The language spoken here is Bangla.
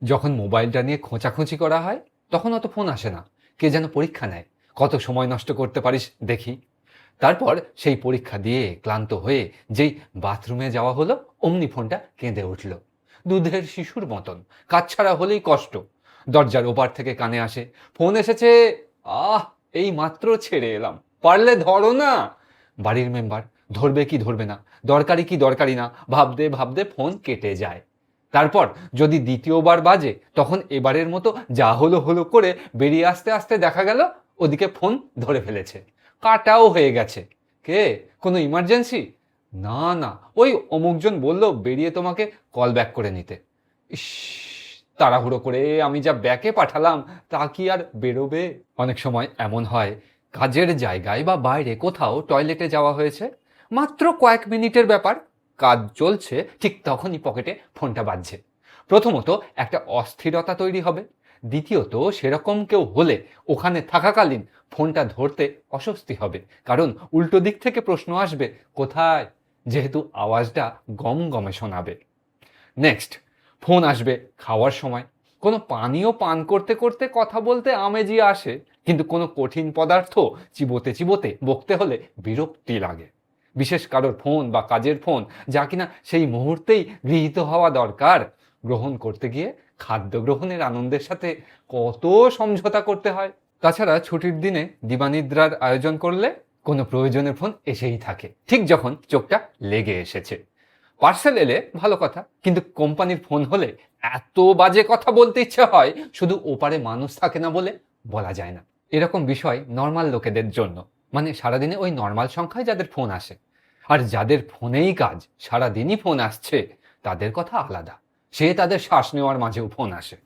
যখন মোবাইলটা নিয়ে খোঁচাখুঁচি করা হয় তখন অত ফোন আসে না, কে যেন পরীক্ষা নেয় কত সময় নষ্ট করতে পারিস দেখি। তারপর সেই পরীক্ষা দিয়ে ক্লান্ত হয়ে যেই বাথরুমে যাওয়া হলো অমনি ফোনটা কেঁদে উঠল, দুধের শিশুর মতন, কাজ ছাড়া হলেই কষ্ট। দরজার ওপার থেকে কানে আসে, ফোন এসেছে। আহ, এই মাত্র ছেড়ে এলাম, পারলে ধরো না। বাড়ির মেম্বার, ধরবে কি ধরবে না, দরকারি কি দরকারি না ভাবতে ভাবতে ফোন কেটে যায়। তারপর যদি দ্বিতীয়বার বাজে তখন এবারের মতো যা হলো হলো করে বেরিয়ে আসতে আসতে দেখা গেল ওদিকে ফোন ধরে ফেলেছে, কাটাও হয়ে গেছে। কে, কোনো ইমার্জেন্সি? না না, ওই অমুকজন বলল বেরিয়ে তোমাকে কল ব্যাক করে নিতে। ইস, তাড়াহুড়ো করে আমি যা ব্যাকে পাঠালাম তা কি আর বেরোবে? অনেক সময় এমন হয়, কাজের জায়গায় বা বাইরে কোথাও টয়লেটে যাওয়া হয়েছে, মাত্র কয়েক মিনিটের ব্যাপার, কাজ চলছে, ঠিক তখনই পকেটে ফোনটা বাজছে। প্রথমত একটা অস্থিরতা তৈরি হবে, দ্বিতীয়ত সেরকম কেউ হলে ওখানে থাকাকালীন ফোনটা ধরতে অস্বস্তি হবে, কারণ উল্টো দিক থেকে প্রশ্ন আসবে কোথায়, যেহেতু আওয়াজটা গম গমে শোনাবে। নেক্সট, ফোন আসবে খাওয়ার সময়, কোনো পানীয় পান করতে করতে কথা বলতে আমেজি আসে, কিন্তু কোনো কঠিন পদার্থ চিবোতে চিবোতে বকতে হলে বিরক্তি লাগে। বিশেষ কারোর ফোন বা কাজের ফোন যা কিনা সেই মুহূর্তেই গৃহীত হওয়া দরকার, গ্রহণ করতে গিয়ে খাদ্য গ্রহণের আনন্দের সাথে কত সমঝোতা করতে হয়। তাছাড়া ছুটির দিনে দিবানিদ্রার আয়োজন করলে কোনো প্রয়োজনের ফোন এসেই থাকে, ঠিক যখন চোখটা লেগে এসেছে। পার্সেল এলে ভালো কথা, কিন্তু কোম্পানির ফোন হলে এত বাজে কথা বলতে ইচ্ছে হয়, শুধু ওপারে মানুষ থাকে না বলে বলা যায় না। এরকম বিষয় নর্মাল লোকেদের জন্য, মানে সারাদিনে ওই নর্মাল সংখ্যায় যাদের ফোন আসে। আর যাদের ফোনেই কাজ, সারাদিনই ফোন আসছে, তাদের কথা আলাদা, সে তাদের শ্বাস নেওয়ার মাঝেও ফোন আসে।